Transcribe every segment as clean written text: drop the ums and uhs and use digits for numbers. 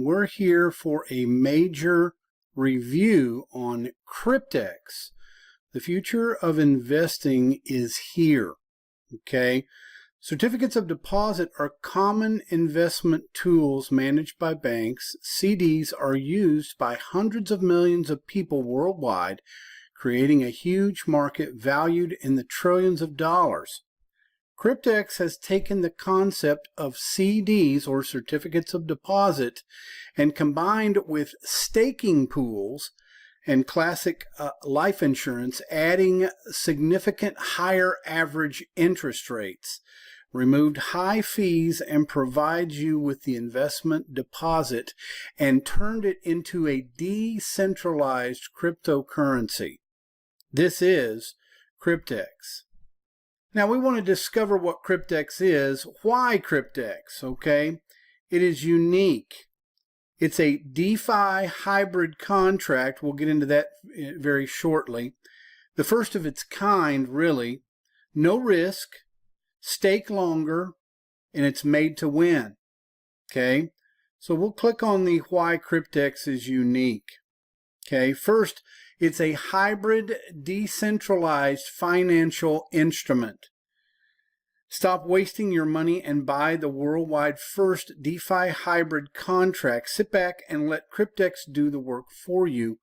We're here for a major review on Cryptex. The future of investing is here. Okay. Certificates of deposit are common investment tools managed by banks. CDs are used by hundreds of millions of people worldwide, creating a huge market valued in the trillions of dollars. Cryptex has taken the concept of CDs, or certificates of deposit, and combined with staking pools and classic life insurance, adding significant higher average interest rates, removed high fees, and provides you with the investment deposit, and turned it into a decentralized cryptocurrency. This is Cryptex. Now we want to discover what Cryptex is. Why Cryptex? Okay, it is unique. It's a DeFi hybrid contract. We'll get into that very shortly. The first of its kind, really. No risk, stake longer, and it's made to win. Okay, so we'll click on the why Cryptex is unique. Okay, first, it's a hybrid, decentralized financial instrument. Stop wasting your money and buy the worldwide first DeFi hybrid contract. Sit back and let Cryptex do the work for you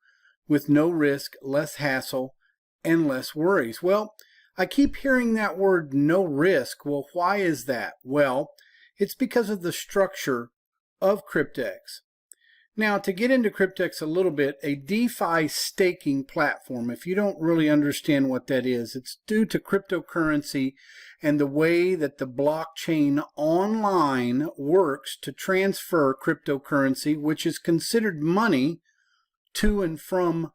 with no risk, less hassle, and less worries. Well, I keep hearing that word, no risk. Well, why is that? Well, it's because of the structure of Cryptex. Now, to get into Cryptex a little bit, a DeFi staking platform, if you don't really understand what that is, it's due to cryptocurrency and the way that the blockchain online works to transfer cryptocurrency, which is considered money, to and from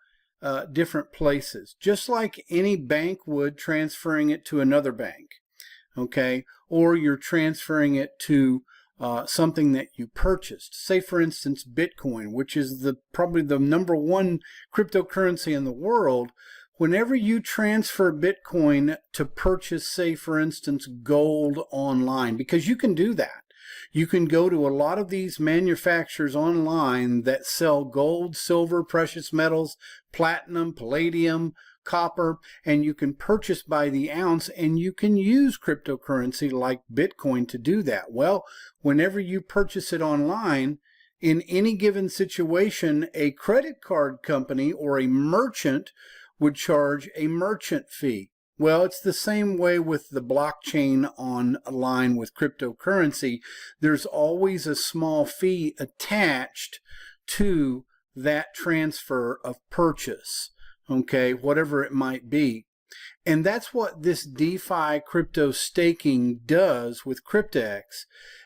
different places, just like any bank would, transferring it to another bank, okay? Or you're transferring it to something that you purchased. Say, for instance, Bitcoin, which is probably the #1 cryptocurrency in the world. Whenever you transfer Bitcoin to purchase, say, for instance, gold online, because you can do that. You can go to a lot of these manufacturers online that sell gold, silver, precious metals, platinum, palladium, copper, and you can purchase by the ounce, and you can use cryptocurrency like Bitcoin to do that. Well, whenever you purchase it online, in any given situation, a credit card company or a merchant would charge a merchant fee. Well, it's the same way with the blockchain online with cryptocurrency. There's always a small fee attached to that transfer of purchase, okay, whatever it might be. And that's what this DeFi crypto staking does with Cryptex,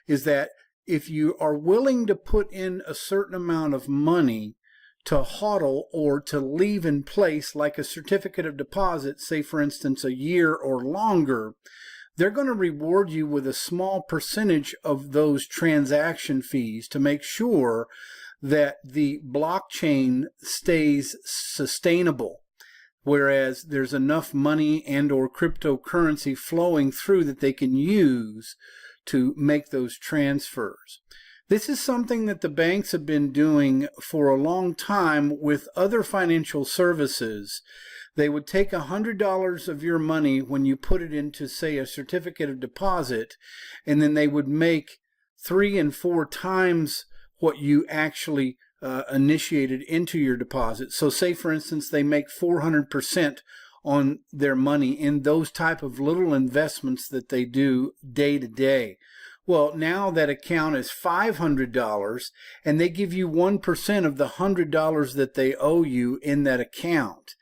is that if you are willing to put in a certain amount of money to hodl or to leave in place, like a certificate of deposit, say for instance a year or longer, they're going to reward you with a small percentage of those transaction fees to make sure that the blockchain stays sustainable, whereas there's enough money and or cryptocurrency flowing through that they can use to make those transfers. This is something that the banks have been doing for a long time with other financial services. They would take $100 of your money when you put it into, say, a certificate of deposit, and then they would make 3 and 4 times what you actually initiated into your deposit. So say, for instance, they make 400% on their money in those type of little investments that they do day to day. Well, now that account is $500, and they give you 1% of the $100 that they owe you in that account,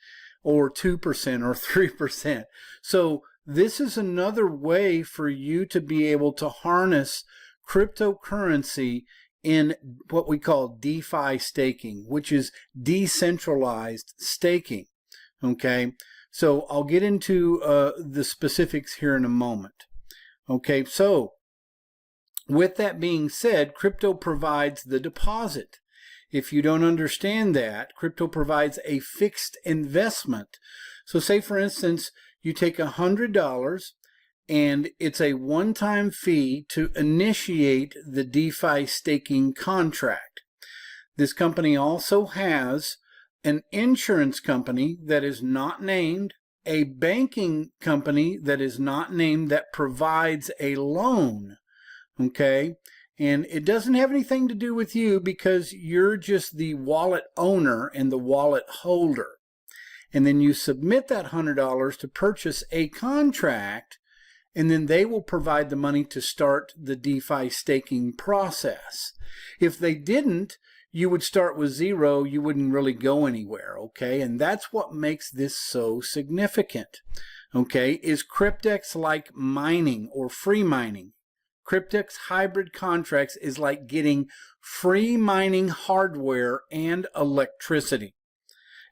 or 2% or 3%. So this is another way for you to be able to harness cryptocurrency in what we call DeFi staking, which is decentralized staking. Okay, so I'll get into the specifics here in a moment. Okay, so with that being said, crypto provides the deposit. If you don't understand that, crypto provides a fixed investment. So say, for instance, you take $100 and it's a one-time fee to initiate the DeFi staking contract. This company also has an insurance company that is not named, a banking company that is not named that provides a loan, okay? And it doesn't have anything to do with you because you're just the wallet owner and the wallet holder. And then you submit that $100 to purchase a contract, and then they will provide the money to start the DeFi staking process. If they didn't, you would start with zero, you wouldn't really go anywhere, okay? And that's what makes this so significant, okay? Is Cryptex like mining or free mining? Cryptex hybrid contracts is like getting free mining hardware and electricity.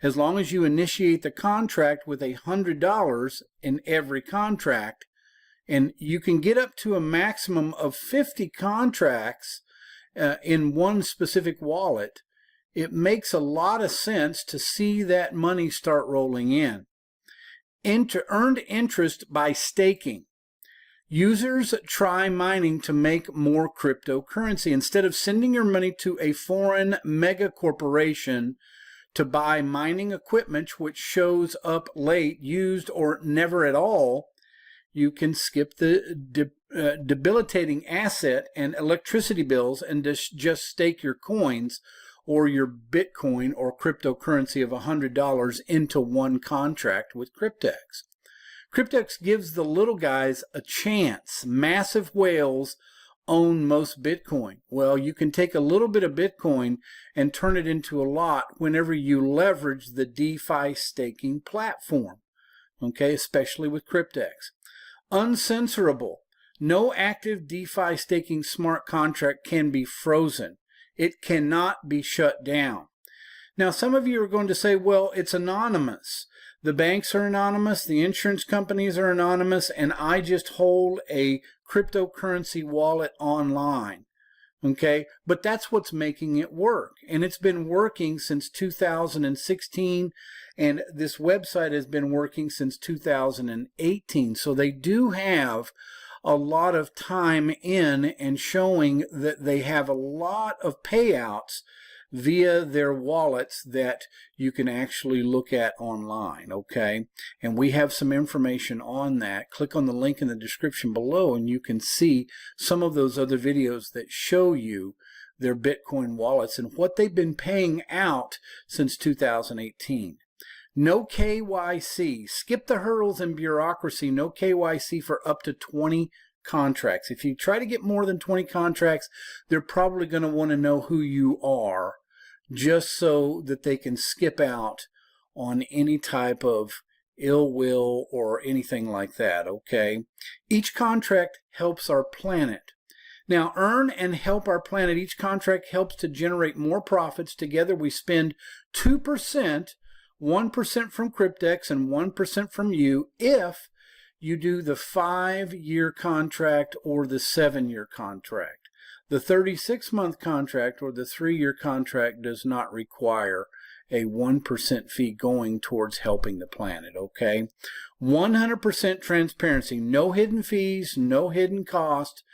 As long as you initiate the contract with $100 in every contract, and you can get up to a maximum of 50 contracts in one specific wallet, it makes a lot of sense to see that money start rolling in. Earned interest by staking. Users try mining to make more cryptocurrency. Instead of sending your money to a foreign mega corporation to buy mining equipment which shows up late, used, or never at all, you can skip the debilitating asset and electricity bills and just stake your coins or your Bitcoin or cryptocurrency of $100 into one contract with Cryptex. Cryptex gives the little guys a chance. Massive whales own most Bitcoin. Well, you can take a little bit of Bitcoin and turn it into a lot whenever you leverage the DeFi staking platform, okay, especially with Cryptex. Uncensorable. No active DeFi staking smart contract can be frozen. It cannot be shut down. Now, some of you are going to say, well, it's anonymous. The banks are anonymous, the insurance companies are anonymous, and I just hold a cryptocurrency wallet online. Okay, but that's what's making it work. And it's been working since 2016, and this website has been working since 2018. So they do have a lot of time in and showing that they have a lot of payouts via their wallets that you can actually look at online, okay? And we have some information on that. Click on the link in the description below and you can see some of those other videos that show you their Bitcoin wallets and what they've been paying out since 2018. No KYC. Skip the hurdles and bureaucracy. No KYC for up to 20 contracts. If you try to get more than 20 contracts, they're probably going to want to know who you are just so that they can skip out on any type of ill will or anything like that, okay? Each contract helps our planet. Now, earn and help our planet. Each contract helps to generate more profits. Together we spend 2%, 1% from Cryptex and 1% from you if you do the 5-year contract or the 7-year contract. The 36-month contract or the 3-year contract does not require a 1% fee going towards helping the planet, okay? 100% transparency, no hidden fees, no hidden cost.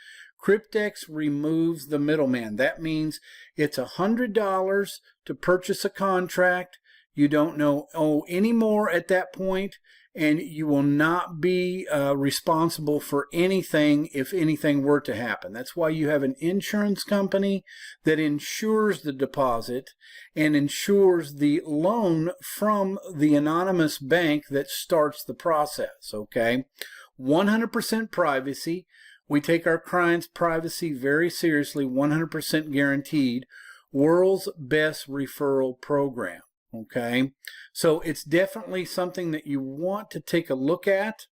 Cryptex removes the middleman. That means it's $100 to purchase a contract. You don't owe any more at that point, and you will not be responsible for anything if anything were to happen. That's why you have an insurance company that insures the deposit and insures the loan from the anonymous bank that starts the process, okay? 100% privacy. We take our clients' privacy very seriously, 100% guaranteed. World's best referral program. Okay, so it's definitely something that you want to take a look at.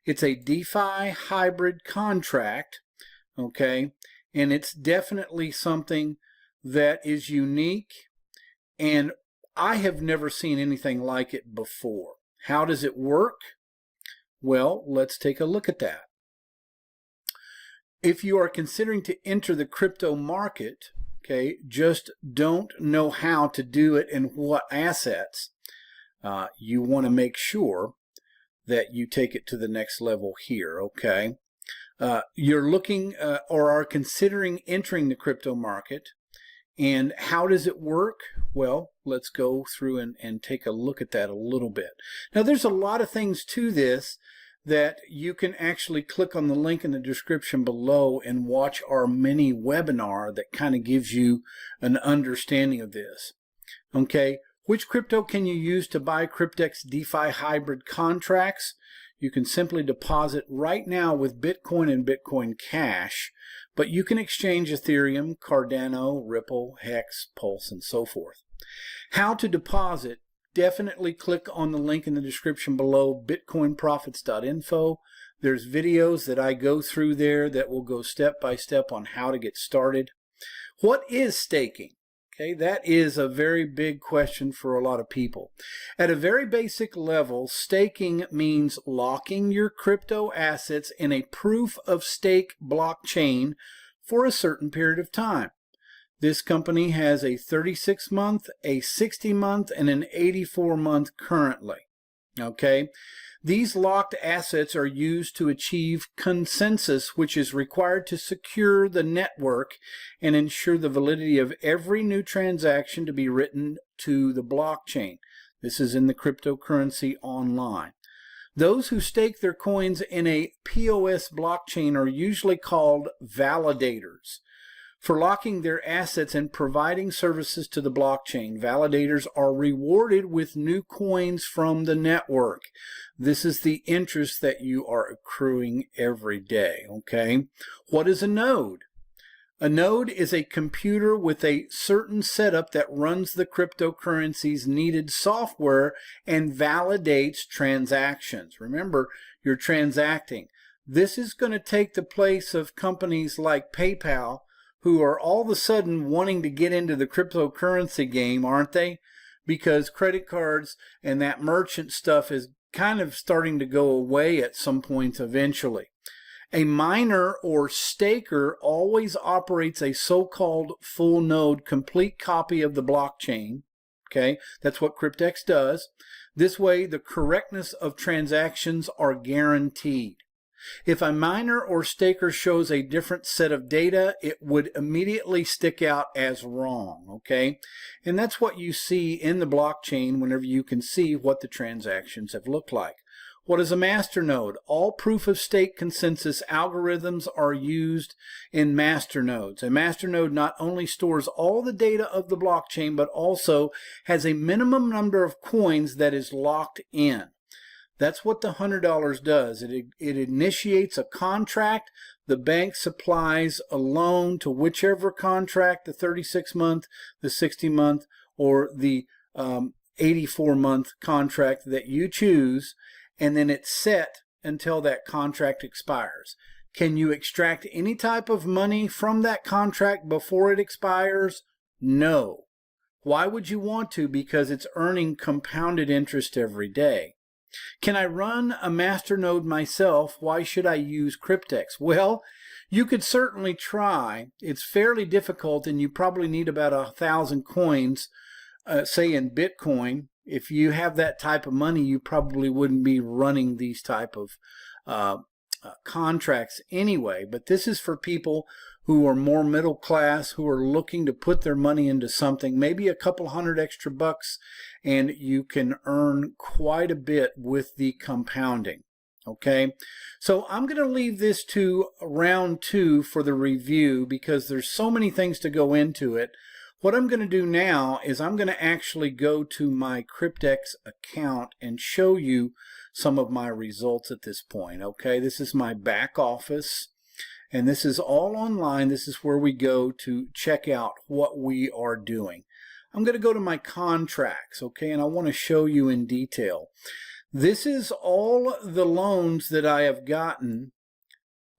It's a DeFi hybrid contract, okay, and it's definitely something that is unique, and I have never seen anything like it before. How does it work? Well, let's take a look at that. If you are considering to enter the crypto market, okay, just don't know how to do it and what assets. You want to make sure that you take it to the next level here, okay? You're looking or are considering entering the crypto market, And how does it work? Well, let's go through and take a look at that a little bit. Now, there's a lot of things to this that you can actually click on the link in the description below and watch our mini webinar that kind of gives you an understanding of this. Okay, which crypto can you use to buy Cryptex DeFi hybrid contracts? You can simply deposit right now with Bitcoin and Bitcoin Cash, but you can exchange Ethereum, Cardano, Ripple, Hex, Pulse, and so forth. How to deposit? Definitely click on the link in the description below, bitcoinprofits.info. There's videos that I go through there that will go step by step on how to get started. What is staking? Okay, that is a very big question for a lot of people. At a very basic level, staking means locking your crypto assets in a proof of stake blockchain for a certain period of time. This company has a 36-month, a 60-month, and an 84-month currently. Okay, these locked assets are used to achieve consensus, which is required to secure the network and ensure the validity of every new transaction to be written to the blockchain. This is in the cryptocurrency online. Those who stake their coins in a POS blockchain are usually called validators. For locking their assets and providing services to the blockchain, validators are rewarded with new coins from the network. This is the interest that you are accruing every day, okay? What is a node? A node is a computer with a certain setup that runs the cryptocurrency's needed software and validates transactions. Remember, you're transacting. This is going to take the place of companies like PayPal, who are all of a sudden wanting to get into the cryptocurrency game, aren't they? Because credit cards and that merchant stuff is kind of starting to go away at some point eventually. A miner or staker always operates a so-called full node complete copy of the blockchain. Okay, that's what Cryptex does. This way, the correctness of transactions are guaranteed. If a miner or staker shows a different set of data, it would immediately stick out as wrong, okay? And that's what you see in the blockchain whenever you can see what the transactions have looked like. What is a masternode? All proof-of-stake consensus algorithms are used in masternodes. A masternode not only stores all the data of the blockchain, but also has a minimum number of coins that is locked in. That's what the $100 does. It initiates a contract. The bank supplies a loan to whichever contract, the 36-month, the 60-month, or the 84-month contract that you choose, and then it's set until that contract expires. Can you extract any type of money from that contract before it expires? No. Why would you want to? Because it's earning compounded interest every day. Can I run a masternode myself? Why should I use Cryptex? Well, you could certainly try. It's fairly difficult, and you probably need about 1,000 coins, say in Bitcoin. If you have that type of money, you probably wouldn't be running these type of contracts anyway. But this is for people who are more middle class, who are looking to put their money into something, maybe a couple hundred extra bucks, and you can earn quite a bit with the compounding. Okay, so I'm going to leave this to round 2 for the review because there's so many things to go into it. What I'm going to do now is I'm going to actually go to my Cryptex account and show you some of my results at this point. Okay, this is my back office, and this is all online. This is where we go to check out what we are doing. I'm going to go to my contracts, okay, and I want to show you in detail. This is all the loans that I have gotten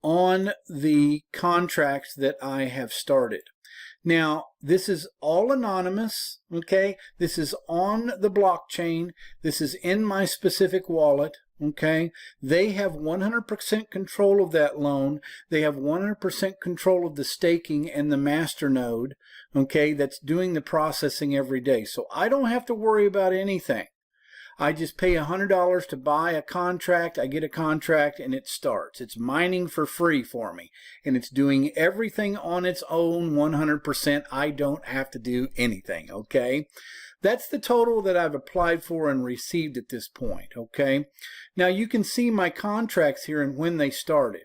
on the contracts that I have started. Now, this is all anonymous, okay? This is on the blockchain. This is in my specific wallet, okay? They have 100% control of that loan. They have 100% control of the staking and the masternode, okay, that's doing the processing every day. So I don't have to worry about anything. I just pay $100 to buy a contract. I get a contract and it starts. It's mining for free for me. And it's doing everything on its own 100%. I don't have to do anything, okay? That's the total that I've applied for and received at this point, okay? Now you can see my contracts here and when they started.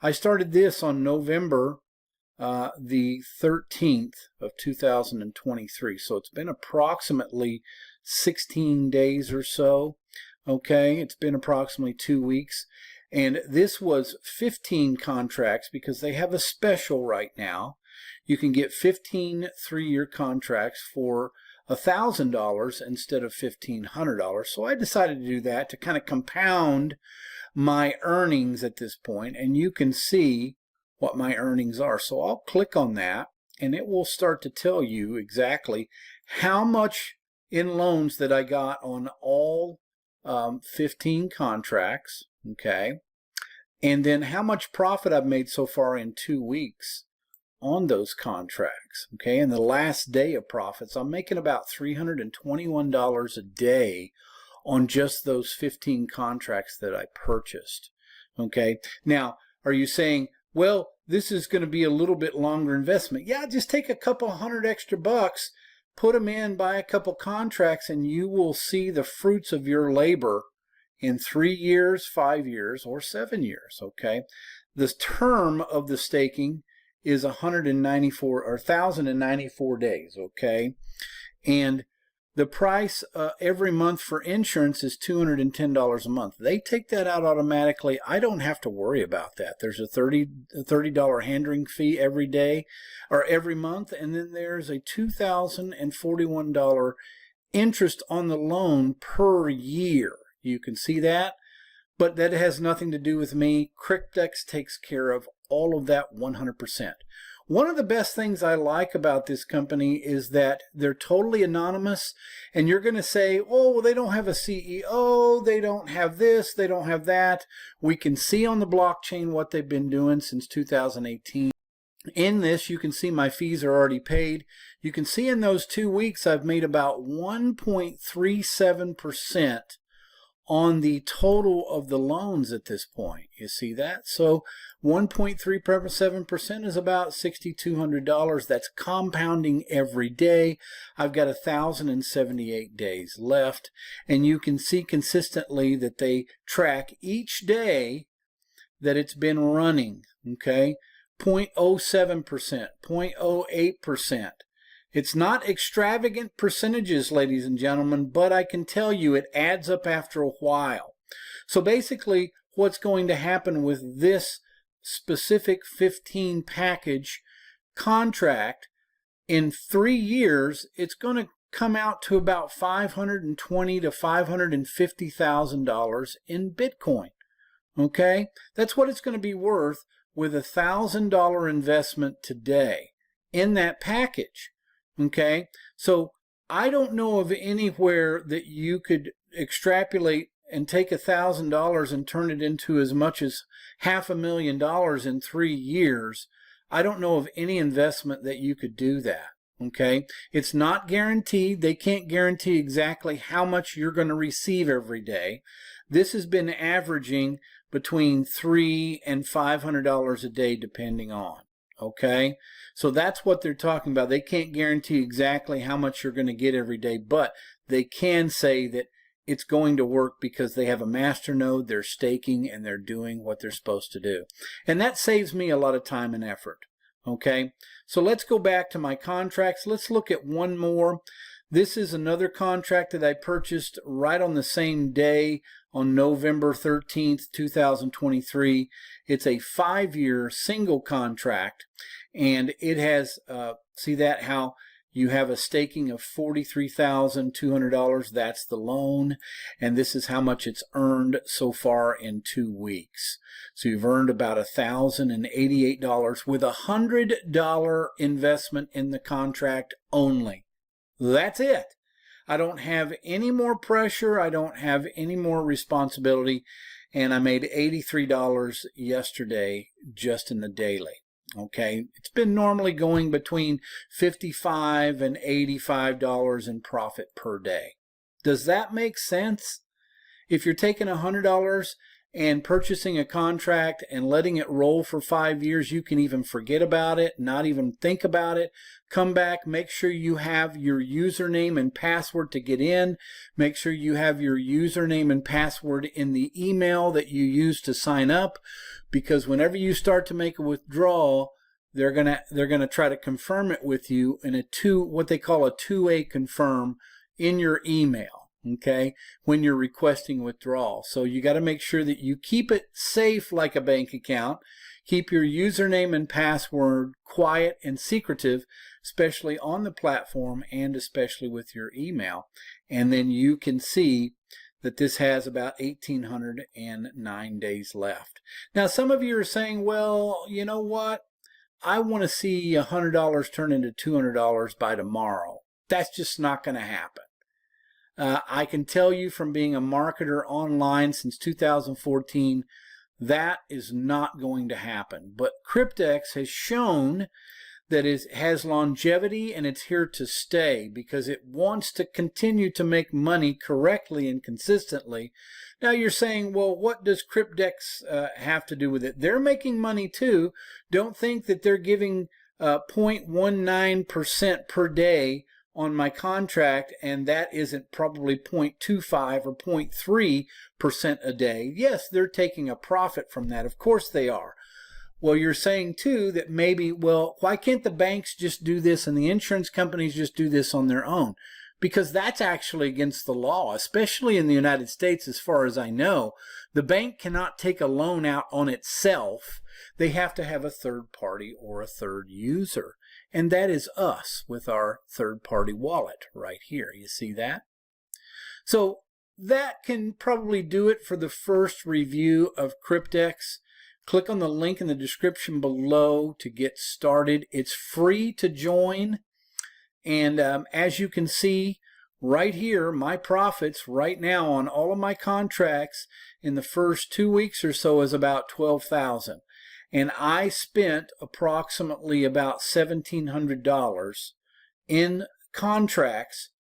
I started this on November the 13th of 2023. So it's been approximately 16 days or so. Okay, it's been approximately 2 weeks. And this was 15 contracts because they have a special right now. You can get 15 3-year contracts for $1,000 instead of $1,500. So I decided to do that to kind of compound my earnings at this point, and you can see what my earnings are. So I'll click on that and it will start to tell you exactly how much in loans that I got on all 15 contracts, okay, and then how much profit I've made so far in 2 weeks on those contracts, okay. And the last day of profits, I'm making about $321 a day on just those 15 contracts that I purchased, okay. Now, are you saying, well, this is going to be a little bit longer investment? Yeah, just take a couple $100 extra bucks, put them in, buy a couple contracts, and you will see the fruits of your labor in 3 years, 5 years, or 7 years, okay. The term of the staking is 194 or 1,094 days, okay. And the price every month for insurance is $210 a month. They take that out automatically. I don't have to worry about that. There's a $30 handling fee every day or every month, and then there's a $2,041 interest on the loan per year. You can see that, but that has nothing to do with me. Cryptex takes care of all of that 100%. One of the best things I like about this company is that they're totally anonymous, and you're going to say, oh, well, they don't have a CEO, they don't have this, they don't have that. We can see on the blockchain what they've been doing since 2018. In this, you can see my fees are already paid. You can see in those 2 weeks, I've made about 1.37% on the total of the loans at this point. You see that? So 1.37% is about $6,200. That's compounding every day. I've got 1,078 days left, and you can see consistently that they track each day that it's been running, okay? 0.07%, 0.08%. It's not extravagant percentages, ladies and gentlemen, but I can tell you it adds up after a while. So basically, what's going to happen with this specific 15 package contract, in 3 years, it's going to come out to about $520,000 to $550,000 in Bitcoin. Okay? That's what it's going to be worth with a $1,000 investment today in that package. Okay, so I don't know of anywhere that you could extrapolate and take $1,000 and turn it into as much as $500,000 in 3 years. I don't know of any investment that you could do that. Okay, it's not guaranteed. They can't guarantee exactly how much you're going to receive every day. This has been averaging between $300 and $500 a day, depending on. Okay, so that's what they're talking about. They can't guarantee exactly how much you're going to get every day, but they can say that it's going to work because they have a master node, they're staking, and they're doing what they're supposed to do. And that saves me a lot of time and effort. Okay, so let's go back to my contracts. Let's look at one more. This is another contract that I purchased right on the same day on November 13th, 2023. It's a 5-year single contract, and it has, see that, how you have a staking of $43,200. That's the loan, and this is how much it's earned so far in 2 weeks. So you've earned about $1,088 with a $100 investment in the contract only. That's it. I don't have any more pressure. I don't have any more responsibility. And I made $83 yesterday just in the daily. Okay. It's been normally going between $55 and $85 in profit per day. Does that make sense? If you're taking $100 and purchasing a contract and letting it roll for 5 years, you can even forget about it, not even think about it. Come back, make sure you have your username and password to get in. Make sure you have your username and password in the email that you use to sign up, because whenever you start to make a withdrawal, they're gonna try to confirm it with you in what they call a two-way confirm in your email, okay, when you're requesting withdrawal. So you got to make sure that you keep it safe like a bank account. Keep your username and password quiet and secretive, especially on the platform and especially with your email. And then you can see that this has about 1,809 days left. Now, some of you are saying, well, you know what? I want to see $100 turn into $200 by tomorrow. That's just not going to happen. I can tell you from being a marketer online since 2014, that is not going to happen. But Cryptex has shown that it has longevity and it's here to stay because it wants to continue to make money correctly and consistently. Now you're saying, well, what does Cryptex have to do with it? They're making money too. Don't think that they're giving 0.19% per day on my contract, and that isn't probably 0.25 or 0.3% a day. Yes, they're taking a profit from that. Of course they are. Well, you're saying too that maybe, well, why can't the banks just do this and the insurance companies just do this on their own? Because that's actually against the law, especially in the United States, as far as I know. The bank cannot take a loan out on itself. They have to have a third party or a third user. And that is us with our third party wallet right here. You see that? So that can probably do it for the first review of Cryptex. Click on the link in the description below to get started. It's free to join. And as you can see right here, my profits right now on all of my contracts in the first 2 weeks or so is about $12,000. And I spent approximately about $1,700 in contracts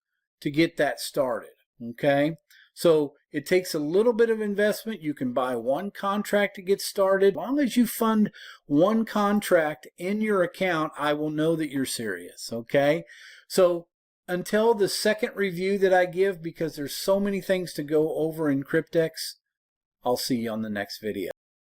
to get that started, okay? So it takes a little bit of investment. You can buy one contract to get started. As long as you fund one contract in your account, I will know that you're serious, okay? So until the second review that I give, because there's so many things to go over in Cryptex, I'll see you on the next video.